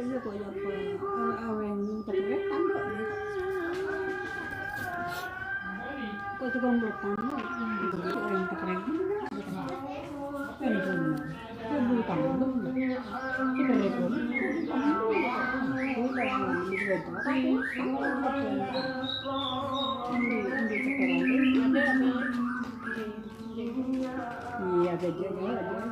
Iya kok ya apa awen terus tanduk kok tukang belakang orang terkeren ini pun itu tanduk kita repot iya beda